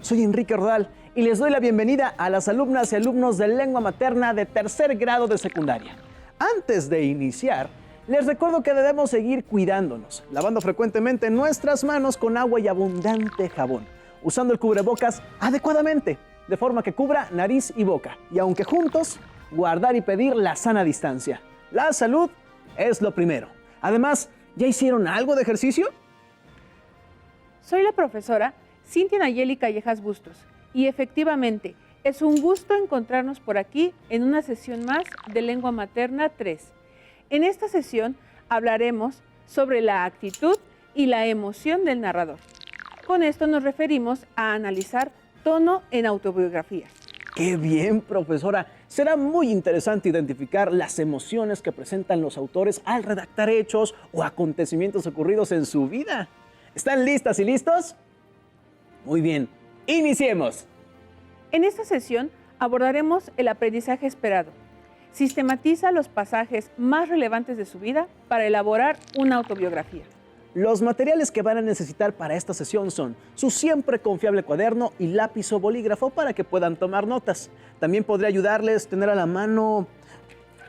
Soy Enrique Ordal y les doy la bienvenida a las alumnas y alumnos de lengua materna de tercer grado de secundaria. Antes de iniciar, les recuerdo que debemos seguir cuidándonos, lavando frecuentemente nuestras manos con agua y abundante jabón, usando el cubrebocas adecuadamente, de forma que cubra nariz y boca, y aunque juntos, guardar y pedir la sana distancia. La salud es lo primero. Además, ¿ya hicieron algo de ejercicio? Soy la profesora Cintia Nayeli Callejas Bustos y efectivamente es un gusto encontrarnos por aquí en una sesión más de Lengua Materna 3. En esta sesión hablaremos sobre la actitud y la emoción del narrador. Con esto nos referimos a analizar tono en autobiografías. ¡Qué bien, profesora! Será muy interesante identificar las emociones que presentan los autores al redactar hechos o acontecimientos ocurridos en su vida. ¿Están listas y listos? Muy bien, iniciemos. En esta sesión abordaremos el aprendizaje esperado. Sistematiza los pasajes más relevantes de su vida para elaborar una autobiografía. Los materiales que van a necesitar para esta sesión son su siempre confiable cuaderno y lápiz o bolígrafo para que puedan tomar notas. También podría ayudarles tener a la mano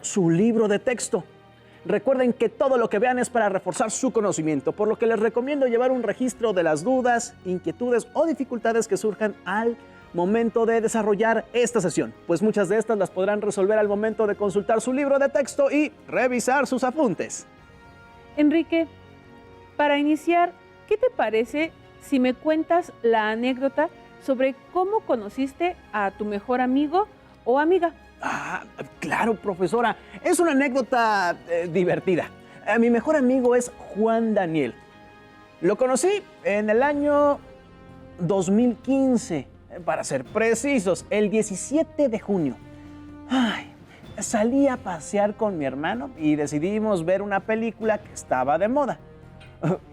su libro de texto. Recuerden que todo lo que vean es para reforzar su conocimiento, por lo que les recomiendo llevar un registro de las dudas, inquietudes o dificultades que surjan al momento de desarrollar esta sesión, pues muchas de estas las podrán resolver al momento de consultar su libro de texto y revisar sus apuntes. Enrique, para iniciar, ¿qué te parece si me cuentas la anécdota sobre cómo conociste a tu mejor amigo o amiga? Ah, claro, profesora. Es una anécdota divertida. Mi mejor amigo es Juan Daniel. Lo conocí en el año 2015, para ser precisos, el 17 de junio. Ay, salí a pasear con mi hermano y decidimos ver una película que estaba de moda.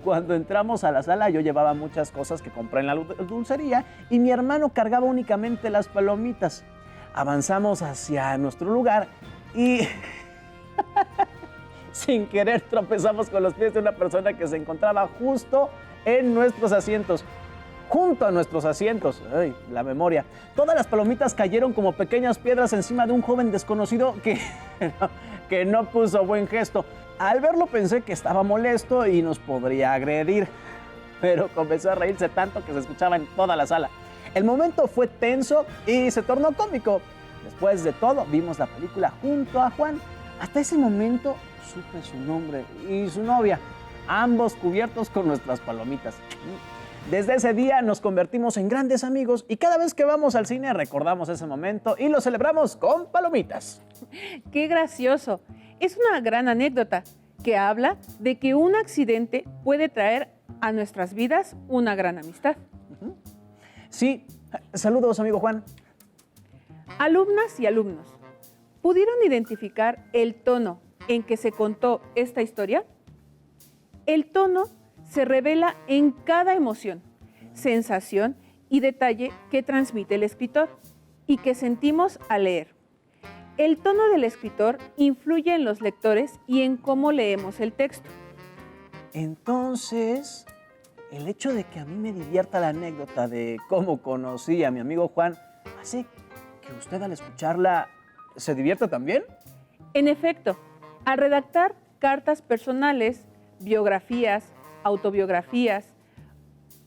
Cuando entramos a la sala, yo llevaba muchas cosas que compré en la dulcería y mi hermano cargaba únicamente las palomitas. Avanzamos hacia nuestro lugar y sin querer tropezamos con los pies de una persona que se encontraba justo en nuestros asientos. Junto a nuestros asientos. ¡Ay, la memoria! Todas las palomitas cayeron como pequeñas piedras encima de un joven desconocido que no puso buen gesto. Al verlo pensé que estaba molesto y nos podría agredir, pero comenzó a reírse tanto que se escuchaba en toda la sala. El momento fue tenso y se tornó cómico. Después de todo, vimos la película junto a Juan. Hasta ese momento supe su nombre y su novia, ambos cubiertos con nuestras palomitas. Desde ese día nos convertimos en grandes amigos y cada vez que vamos al cine recordamos ese momento y lo celebramos con palomitas. ¡Qué gracioso! Es una gran anécdota que habla de que un accidente puede traer a nuestras vidas una gran amistad. Sí, saludos, amigo Juan. Alumnas y alumnos, ¿pudieron identificar el tono en que se contó esta historia? El tono se revela en cada emoción, sensación y detalle que transmite el escritor y que sentimos al leer. El tono del escritor influye en los lectores y en cómo leemos el texto. Entonces, el hecho de que a mí me divierta la anécdota de cómo conocí a mi amigo Juan hace que usted al escucharla se divierta también. En efecto, al redactar cartas personales, biografías, autobiografías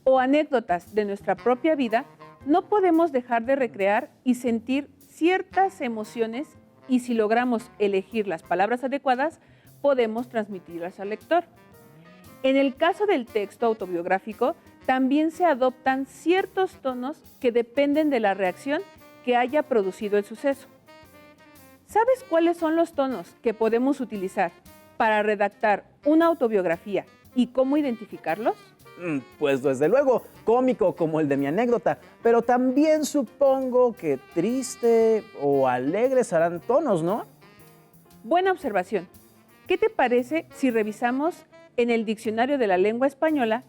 o anécdotas de nuestra propia vida, no podemos dejar de recrear y sentir ciertas emociones y si logramos elegir las palabras adecuadas, podemos transmitirlas al lector. En el caso del texto autobiográfico, también se adoptan ciertos tonos que dependen de la reacción que haya producido el suceso. ¿Sabes cuáles son los tonos que podemos utilizar para redactar una autobiografía y cómo identificarlos? Pues desde luego, cómico como el de mi anécdota, pero también supongo que triste o alegre serán tonos, ¿no? Buena observación. ¿Qué te parece si revisamos en el Diccionario de la Lengua Española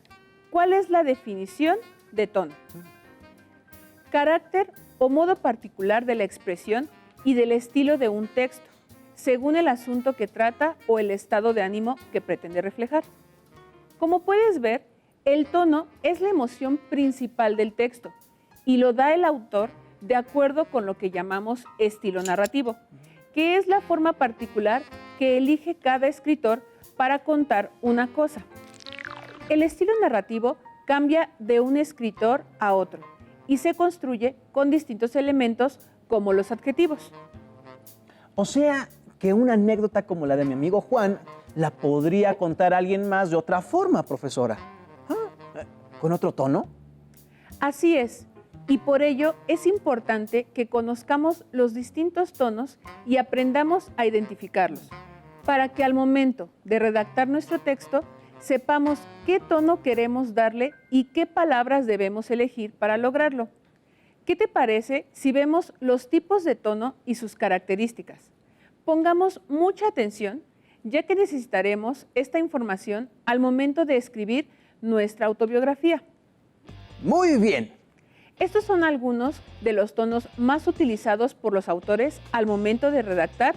cuál es la definición de tono? Carácter o modo particular de la expresión y del estilo de un texto, según el asunto que trata o el estado de ánimo que pretende reflejar. Como puedes ver, el tono es la emoción principal del texto y lo da el autor de acuerdo con lo que llamamos estilo narrativo, que es la forma particular que elige cada escritor para contar una cosa. El estilo narrativo cambia de un escritor a otro y se construye con distintos elementos como los adjetivos. O sea, que una anécdota como la de mi amigo Juan la podría contar alguien más de otra forma, profesora. ¿Con otro tono? Así es, y por ello es importante que conozcamos los distintos tonos y aprendamos a identificarlos, para que al momento de redactar nuestro texto sepamos qué tono queremos darle y qué palabras debemos elegir para lograrlo. ¿Qué te parece si vemos los tipos de tono y sus características? Pongamos mucha atención, ya que necesitaremos esta información al momento de escribir nuestra autobiografía. Muy bien. Estos son algunos de los tonos más utilizados por los autores al momento de redactar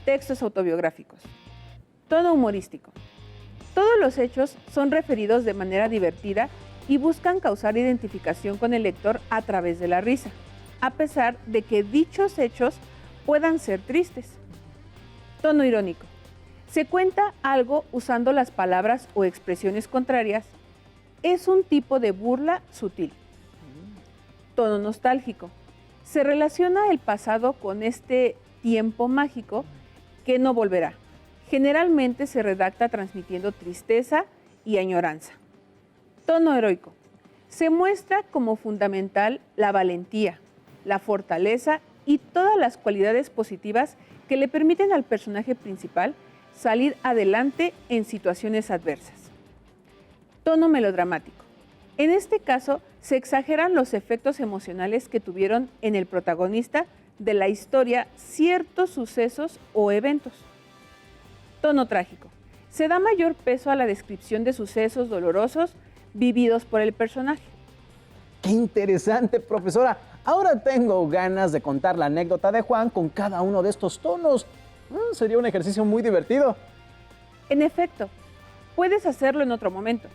textos autobiográficos. Tono humorístico. Todos los hechos son referidos de manera divertida y buscan causar identificación con el lector a través de la risa, a pesar de que dichos hechos puedan ser tristes. Tono irónico. Se cuenta algo usando las palabras o expresiones contrarias. Es un tipo de burla sutil. Tono nostálgico. Se relaciona el pasado con este tiempo mágico que no volverá. Generalmente se redacta transmitiendo tristeza y añoranza. Tono heroico. Se muestra como fundamental la valentía, la fortaleza y todas las cualidades positivas que le permiten al personaje principal salir adelante en situaciones adversas. Tono melodramático. En este caso, se exageran los efectos emocionales que tuvieron en el protagonista de la historia ciertos sucesos o eventos. Tono trágico. Se da mayor peso a la descripción de sucesos dolorosos vividos por el personaje. ¡Qué interesante, profesora! Ahora tengo ganas de contar la anécdota de Juan con cada uno de estos tonos. Sería un ejercicio muy divertido. En efecto, puedes hacerlo en otro momento.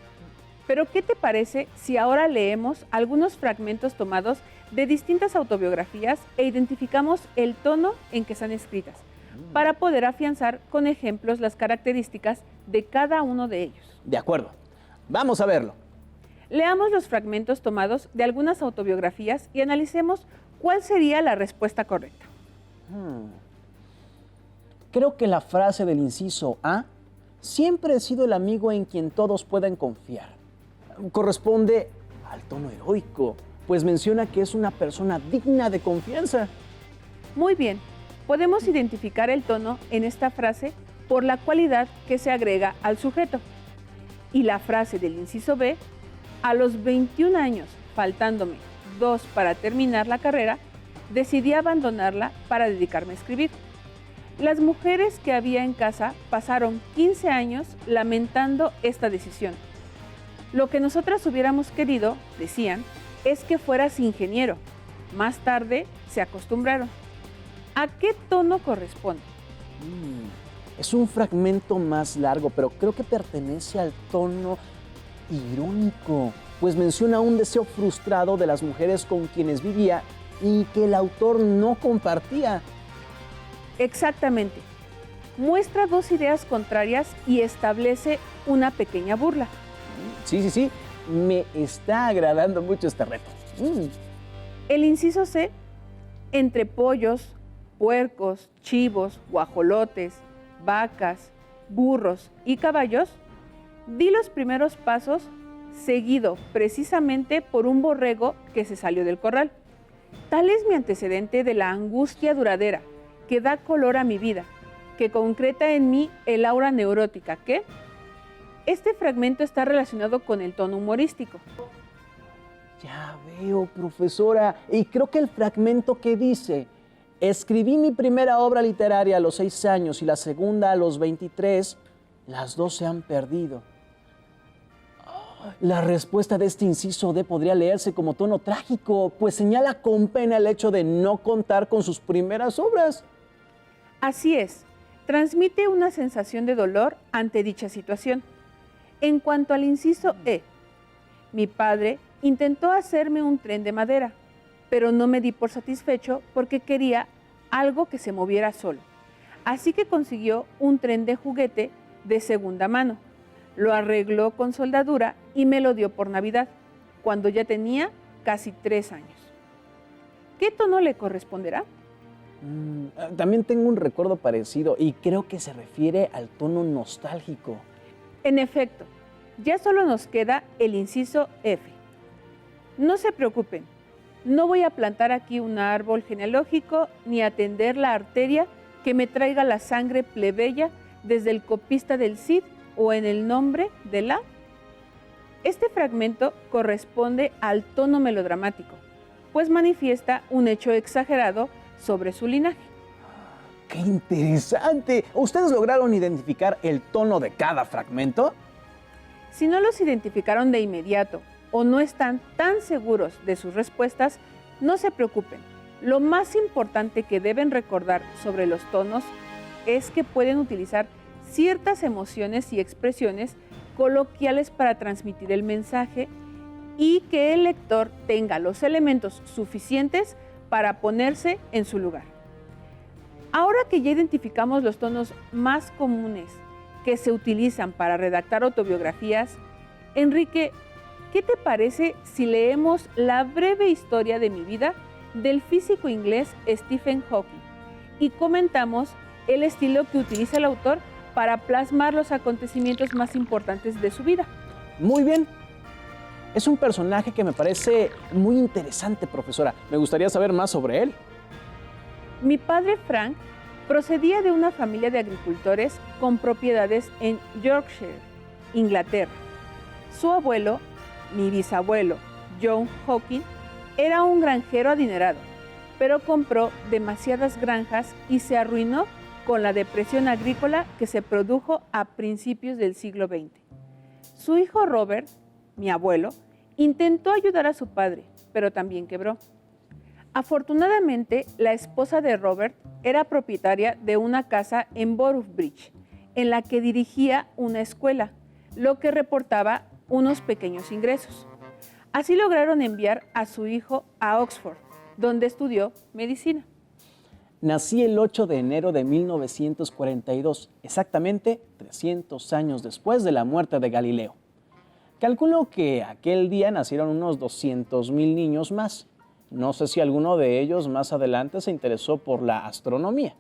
Pero ¿qué te parece si ahora leemos algunos fragmentos tomados de distintas autobiografías e identificamos el tono en que están escritas, para poder afianzar con ejemplos las características de cada uno de ellos? De acuerdo. Vamos a verlo. Leamos los fragmentos tomados de algunas autobiografías y analicemos cuál sería la respuesta correcta. Creo que la frase del inciso A, siempre he sido el amigo en quien todos pueden confiar, corresponde al tono heroico, pues menciona que es una persona digna de confianza. Muy bien, podemos identificar el tono en esta frase por la cualidad que se agrega al sujeto. Y la frase del inciso B, a los 21 años, faltándome 2 para terminar la carrera, decidí abandonarla para dedicarme a escribir. Las mujeres que había en casa pasaron 15 años lamentando esta decisión. Lo que nosotras hubiéramos querido, decían, es que fueras ingeniero. Más tarde se acostumbraron. ¿A qué tono corresponde? Es un fragmento más largo, pero creo que pertenece al tono irónico, pues menciona un deseo frustrado de las mujeres con quienes vivía y que el autor no compartía. Exactamente. Muestra dos ideas contrarias y establece una pequeña burla. Sí. Me está agradando mucho este reto. El inciso C, entre pollos, puercos, chivos, guajolotes, vacas, burros y caballos, di los primeros pasos seguido precisamente por un borrego que se salió del corral. Tal es mi antecedente de la angustia duradera que da color a mi vida, que concreta en mí el aura neurótica que... Este fragmento está relacionado con el tono humorístico. Ya veo, profesora, y creo que el fragmento que dice, escribí mi primera obra literaria a los 6 años y la segunda a los 23, las dos se han perdido. La respuesta de este inciso D podría leerse como tono trágico, pues señala con pena el hecho de no contar con sus primeras obras. Así es, transmite una sensación de dolor ante dicha situación. En cuanto al inciso E, mi padre intentó hacerme un tren de madera, pero no me di por satisfecho porque quería algo que se moviera solo. Así que consiguió un tren de juguete de segunda mano. Lo arregló con soldadura y me lo dio por Navidad, cuando ya tenía casi 3 años. ¿Qué tono le corresponderá? También tengo un recuerdo parecido y creo que se refiere al tono nostálgico. En efecto, ya solo nos queda el inciso F. No se preocupen, no voy a plantar aquí un árbol genealógico ni atender la arteria que me traiga la sangre plebeya desde el copista del Cid o en el nombre de la. Este fragmento corresponde al tono melodramático, pues manifiesta un hecho exagerado sobre su linaje. ¡Qué interesante! ¿Ustedes lograron identificar el tono de cada fragmento? Si no los identificaron de inmediato o no están tan seguros de sus respuestas, no se preocupen. Lo más importante que deben recordar sobre los tonos es que pueden utilizar ciertas emociones y expresiones coloquiales para transmitir el mensaje y que el lector tenga los elementos suficientes para ponerse en su lugar. Ahora que ya identificamos los tonos más comunes que se utilizan para redactar autobiografías, Enrique, ¿qué te parece si leemos la breve historia de mi vida del físico inglés Stephen Hawking y comentamos el estilo que utiliza el autor para plasmar los acontecimientos más importantes de su vida? Muy bien. Es un personaje que me parece muy interesante, profesora. Me gustaría saber más sobre él. Mi padre Frank procedía de una familia de agricultores con propiedades en Yorkshire, Inglaterra. Su abuelo, mi bisabuelo, John Hawking, era un granjero adinerado, pero compró demasiadas granjas y se arruinó con la depresión agrícola que se produjo a principios del siglo XX. Su hijo Robert, mi abuelo, intentó ayudar a su padre, pero también quebró. Afortunadamente, la esposa de Robert era propietaria de una casa en Boroughbridge, en la que dirigía una escuela, lo que reportaba unos pequeños ingresos. Así lograron enviar a su hijo a Oxford, donde estudió medicina. Nací el 8 de enero de 1942, exactamente 300 años después de la muerte de Galileo. Calculo que aquel día nacieron unos 200,000 niños más. No sé si alguno de ellos más adelante se interesó por la astronomía.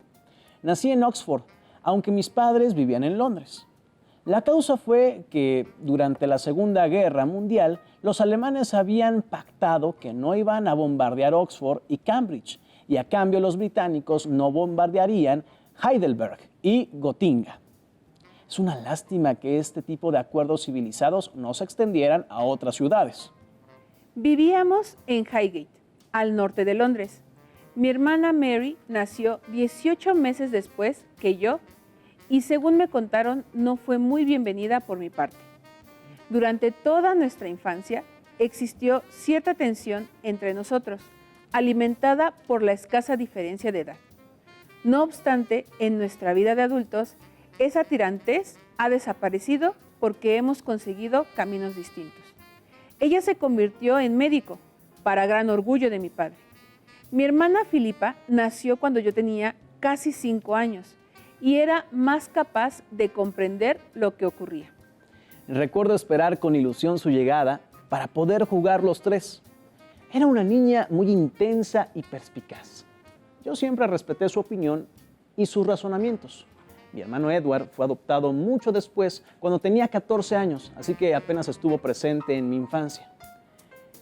Nací en Oxford, aunque mis padres vivían en Londres. La causa fue que durante la Segunda Guerra Mundial los alemanes habían pactado que no iban a bombardear Oxford y Cambridge, y a cambio los británicos no bombardearían Heidelberg y Gotinga. Es una lástima que este tipo de acuerdos civilizados no se extendieran a otras ciudades. Vivíamos en Highgate, al norte de Londres. Mi hermana Mary nació 18 meses después que yo y según me contaron no fue muy bienvenida por mi parte. Durante toda nuestra infancia existió cierta tensión entre nosotros, alimentada por la escasa diferencia de edad. No obstante, en nuestra vida de adultos, esa tirantez ha desaparecido porque hemos conseguido caminos distintos. Ella se convirtió en médico, para gran orgullo de mi padre. Mi hermana Filipa nació cuando yo tenía casi 5 años y era más capaz de comprender lo que ocurría. Recuerdo esperar con ilusión su llegada para poder jugar los tres. Era una niña muy intensa y perspicaz. Yo siempre respeté su opinión y sus razonamientos. Mi hermano Edward fue adoptado mucho después, cuando tenía 14 años, así que apenas estuvo presente en mi infancia.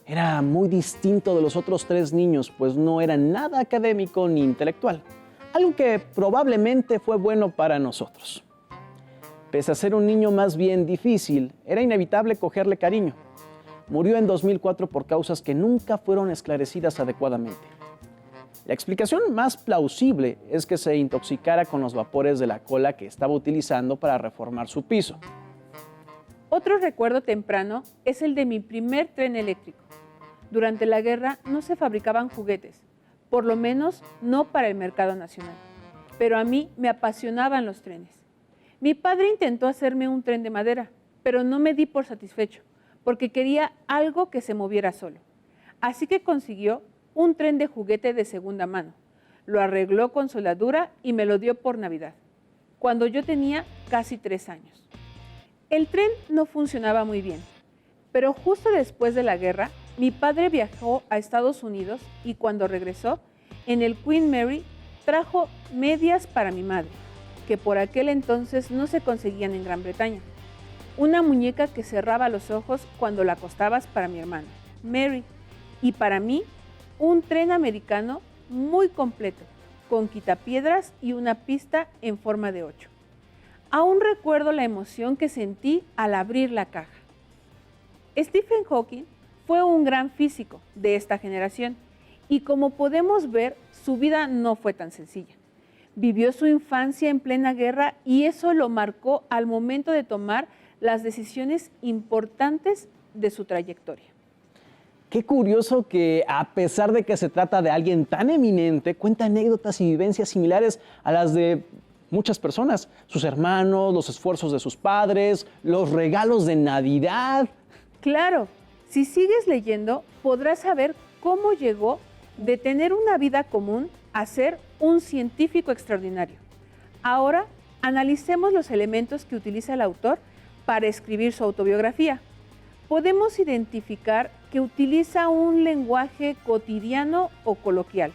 Era muy distinto de los otros 3 niños, pues no era nada académico ni intelectual, algo que probablemente fue bueno para nosotros. Pese a ser un niño más bien difícil, era inevitable cogerle cariño. Murió en 2004 por causas que nunca fueron esclarecidas adecuadamente. La explicación más plausible es que se intoxicara con los vapores de la cola que estaba utilizando para reformar su piso. Otro recuerdo temprano es el de mi primer tren eléctrico. Durante la guerra no se fabricaban juguetes, por lo menos no para el mercado nacional, pero a mí me apasionaban los trenes. Mi padre intentó hacerme un tren de madera, pero no me di por satisfecho, porque quería algo que se moviera solo. Así que consiguió un tren de juguete de segunda mano. Lo arregló con soldadura y me lo dio por Navidad, cuando yo tenía casi 3 años. El tren no funcionaba muy bien, pero justo después de la guerra, mi padre viajó a Estados Unidos y cuando regresó, en el Queen Mary trajo medias para mi madre, que por aquel entonces no se conseguían en Gran Bretaña. Una muñeca que cerraba los ojos cuando la acostabas para mi hermana, Mary, y para mí, un tren americano muy completo, con quitapiedras y una pista en forma de 8. Aún recuerdo la emoción que sentí al abrir la caja. Stephen Hawking fue un gran físico de esta generación y como podemos ver, su vida no fue tan sencilla. Vivió su infancia en plena guerra y eso lo marcó al momento de tomar las decisiones importantes de su trayectoria. Qué curioso que, a pesar de que se trata de alguien tan eminente, cuenta anécdotas y vivencias similares a las de muchas personas. Sus hermanos, los esfuerzos de sus padres, los regalos de Navidad. Claro, si sigues leyendo, podrás saber cómo llegó de tener una vida común a ser un científico extraordinario. Ahora, analicemos los elementos que utiliza el autor para escribir su autobiografía. Podemos identificar que utiliza un lenguaje cotidiano o coloquial,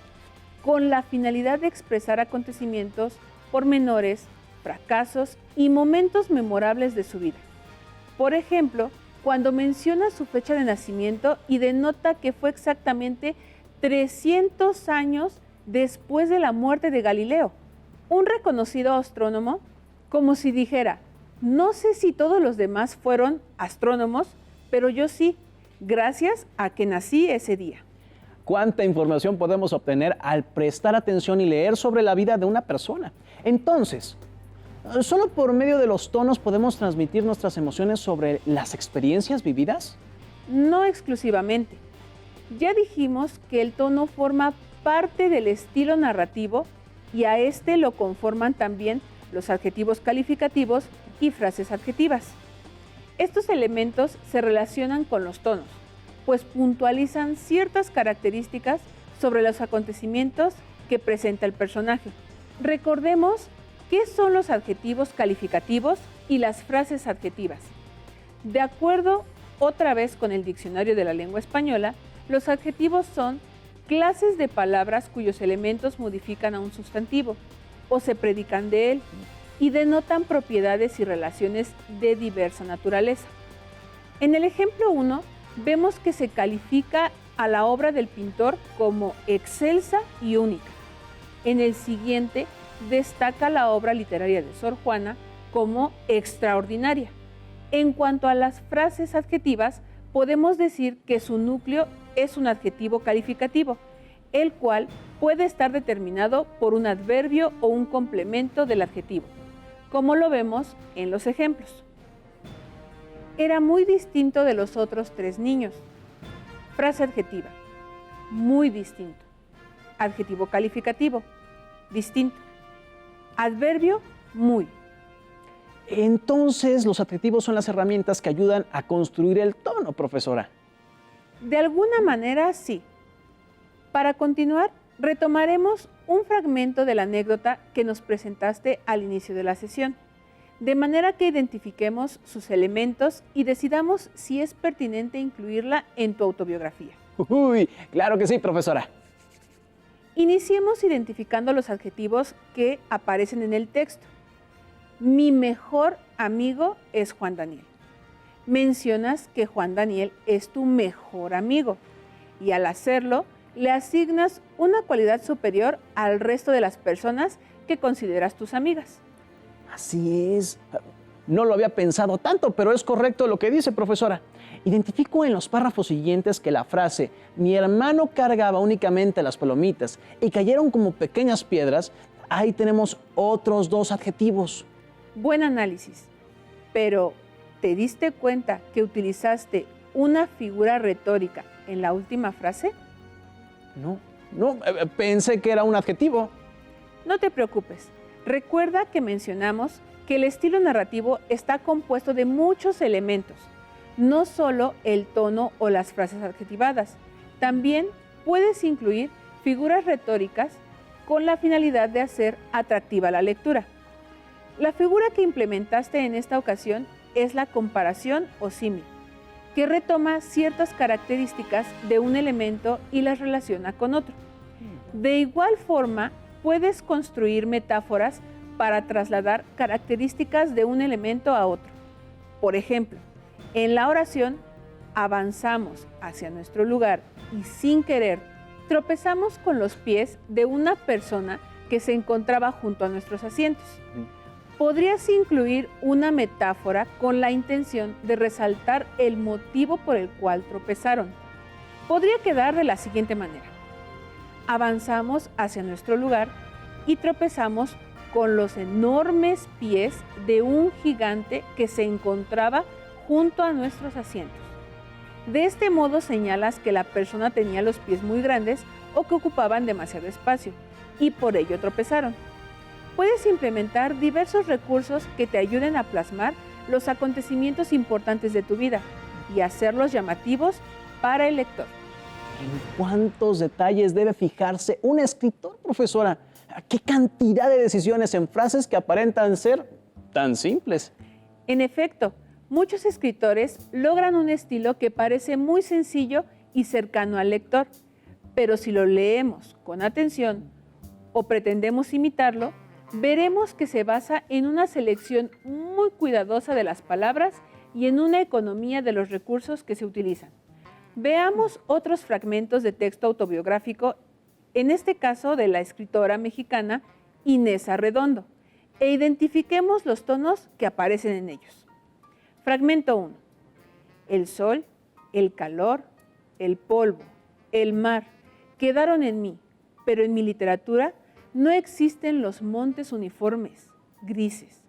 con la finalidad de expresar acontecimientos, pormenores, fracasos y momentos memorables de su vida. Por ejemplo, cuando menciona su fecha de nacimiento y denota que fue exactamente 300 años después de la muerte de Galileo, un reconocido astrónomo, como si dijera, no sé si todos los demás fueron astrónomos, pero yo sí, gracias a que nací ese día. ¿Cuánta información podemos obtener al prestar atención y leer sobre la vida de una persona? Entonces, ¿solo por medio de los tonos podemos transmitir nuestras emociones sobre las experiencias vividas? No exclusivamente. Ya dijimos que el tono forma parte del estilo narrativo y a este lo conforman también los adjetivos calificativos y frases adjetivas. Estos elementos se relacionan con los tonos, pues puntualizan ciertas características sobre los acontecimientos que presenta el personaje. Recordemos qué son los adjetivos calificativos y las frases adjetivas. De acuerdo otra vez con el Diccionario de la Lengua Española, los adjetivos son clases de palabras cuyos elementos modifican a un sustantivo o se predican de él y denotan propiedades y relaciones de diversa naturaleza. En el ejemplo 1, vemos que se califica a la obra del pintor como excelsa y única. En el siguiente, destaca la obra literaria de Sor Juana como extraordinaria. En cuanto a las frases adjetivas, podemos decir que su núcleo es un adjetivo calificativo, el cual puede estar determinado por un adverbio o un complemento del adjetivo, como lo vemos en los ejemplos. Era muy distinto de los otros 3 niños. Frase adjetiva, muy distinto. Adjetivo calificativo, distinto. Adverbio, muy. Entonces, los adjetivos son las herramientas que ayudan a construir el tono, profesora. De alguna manera, sí. Para continuar, retomaremos un fragmento de la anécdota que nos presentaste al inicio de la sesión, de manera que identifiquemos sus elementos y decidamos si es pertinente incluirla en tu autobiografía. Uy, claro que sí, profesora. Iniciemos identificando los adjetivos que aparecen en el texto. Mi mejor amigo es Juan Daniel. Mencionas que Juan Daniel es tu mejor amigo y al hacerlo le asignas una cualidad superior al resto de las personas que consideras tus amigas. Así es. No lo había pensado tanto, pero es correcto lo que dice, profesora. Identifico en los párrafos siguientes que la frase mi hermano cargaba únicamente las palomitas y cayeron como pequeñas piedras, ahí tenemos otros 2 adjetivos. Buen análisis, pero ¿te diste cuenta que utilizaste una figura retórica en la última frase? No, pensé que era un adjetivo. No te preocupes, recuerda que mencionamos que el estilo narrativo está compuesto de muchos elementos, no solo el tono o las frases adjetivadas, también puedes incluir figuras retóricas con la finalidad de hacer atractiva la lectura. La figura que implementaste en esta ocasión es la comparación o símil, que retoma ciertas características de un elemento y las relaciona con otro. De igual forma, puedes construir metáforas para trasladar características de un elemento a otro. Por ejemplo, en la oración, avanzamos hacia nuestro lugar y sin querer tropezamos con los pies de una persona que se encontraba junto a nuestros asientos. Podrías incluir una metáfora con la intención de resaltar el motivo por el cual tropezaron. Podría quedar de la siguiente manera. Avanzamos hacia nuestro lugar y tropezamos con los enormes pies de un gigante que se encontraba junto a nuestros asientos. De este modo señalas que la persona tenía los pies muy grandes o que ocupaban demasiado espacio y por ello tropezaron. Puedes implementar diversos recursos que te ayuden a plasmar los acontecimientos importantes de tu vida y hacerlos llamativos para el lector. ¿En cuántos detalles debe fijarse un escritor, profesora? ¿Qué cantidad de decisiones en frases que aparentan ser tan simples? En efecto, muchos escritores logran un estilo que parece muy sencillo y cercano al lector, pero si lo leemos con atención o pretendemos imitarlo, veremos que se basa en una selección muy cuidadosa de las palabras y en una economía de los recursos que se utilizan. Veamos otros fragmentos de texto autobiográfico, en este caso de la escritora mexicana Inés Arredondo, e identifiquemos los tonos que aparecen en ellos. Fragmento 1. El sol, el calor, el polvo, el mar quedaron en mí, pero en mi literatura no existen los montes uniformes, grises.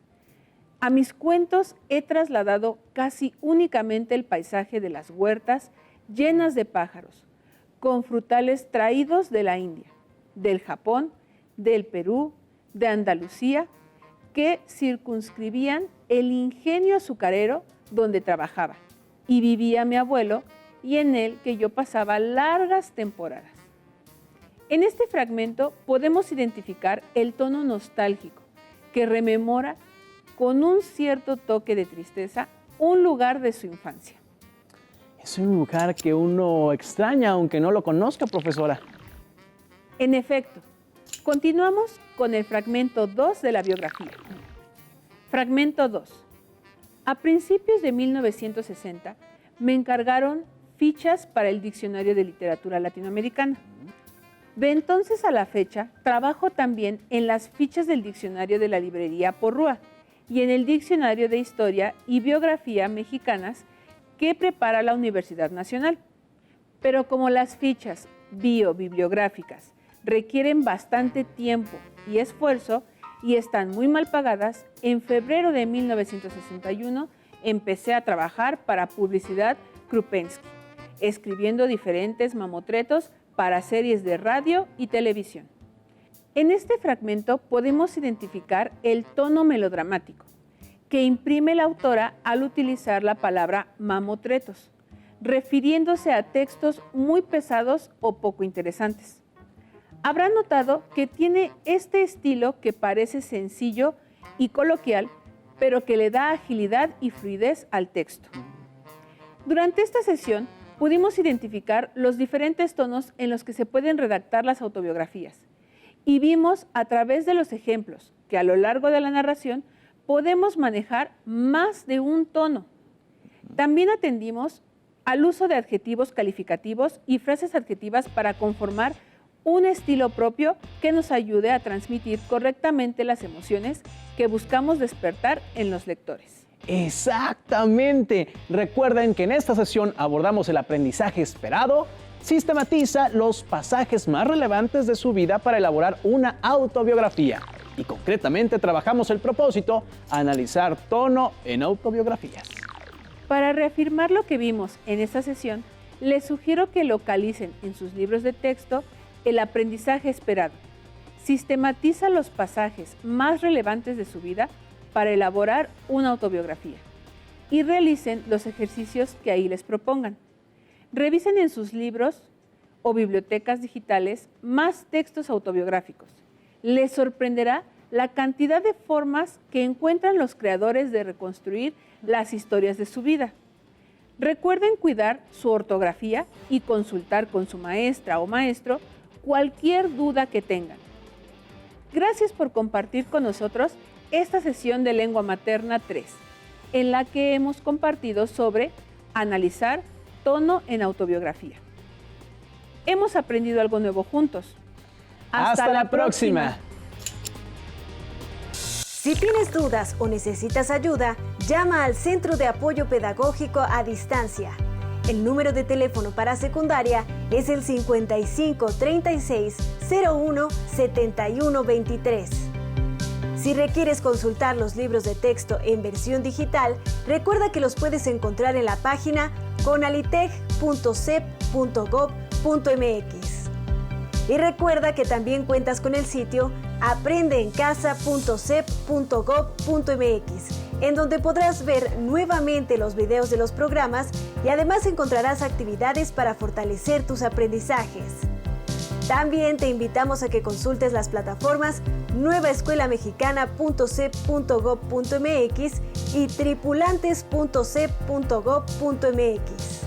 A mis cuentos he trasladado casi únicamente el paisaje de las huertas llenas de pájaros, con frutales traídos de la India, del Japón, del Perú, de Andalucía, que circunscribían el ingenio azucarero donde trabajaba y vivía mi abuelo y en él que yo pasaba largas temporadas. En este fragmento podemos identificar el tono nostálgico que rememora con un cierto toque de tristeza un lugar de su infancia. Es un lugar que uno extraña aunque no lo conozca, profesora. En efecto, continuamos con el fragmento 2 de la biografía. Fragmento 2. A principios de 1960 me encargaron fichas para el Diccionario de Literatura Latinoamericana. De entonces a la fecha, trabajo también en las fichas del Diccionario de la Librería Porrúa y en el Diccionario de Historia y Biografía Mexicanas que prepara la Universidad Nacional. Pero como las fichas biobibliográficas requieren bastante tiempo y esfuerzo y están muy mal pagadas, en febrero de 1961 empecé a trabajar para Publicidad Krupensky, escribiendo diferentes mamotretos para series de radio y televisión. En este fragmento podemos identificar el tono melodramático que imprime la autora al utilizar la palabra mamotretos, refiriéndose a textos muy pesados o poco interesantes. Habrán notado que tiene este estilo que parece sencillo y coloquial, pero que le da agilidad y fluidez al texto. Durante esta sesión pudimos identificar los diferentes tonos en los que se pueden redactar las autobiografías y vimos a través de los ejemplos que a lo largo de la narración podemos manejar más de un tono. También atendimos al uso de adjetivos calificativos y frases adjetivas para conformar un estilo propio que nos ayude a transmitir correctamente las emociones que buscamos despertar en los lectores. Exactamente. Recuerden que en esta sesión abordamos el aprendizaje esperado, sistematiza los pasajes más relevantes de su vida para elaborar una autobiografía. Y concretamente trabajamos el propósito, analizar tono en autobiografías. Para reafirmar lo que vimos en esta sesión, les sugiero que localicen en sus libros de texto el aprendizaje esperado. Sistematiza los pasajes más relevantes de su vida para elaborar una autobiografía y realicen los ejercicios que ahí les propongan. Revisen en sus libros o bibliotecas digitales más textos autobiográficos. Les sorprenderá la cantidad de formas que encuentran los creadores de reconstruir las historias de su vida. Recuerden cuidar su ortografía y consultar con su maestra o maestro cualquier duda que tengan. Gracias por compartir con nosotros esta sesión de Lengua Materna 3, en la que hemos compartido sobre analizar tono en autobiografía. Hemos aprendido algo nuevo juntos. ¡Hasta la próxima! Si tienes dudas o necesitas ayuda, llama al Centro de Apoyo Pedagógico a Distancia. El número de teléfono para secundaria es el 55 36 01 71 23. Si requieres consultar los libros de texto en versión digital, recuerda que los puedes encontrar en la página conaliteg.cep.gov.mx. Y recuerda que también cuentas con el sitio aprendeencasa.cep.gov.mx, en donde podrás ver nuevamente los videos de los programas y además encontrarás actividades para fortalecer tus aprendizajes. También te invitamos a que consultes las plataformas nuevaescuelamexicana.cep.gov.mx y tripulantes.cep.gov.mx.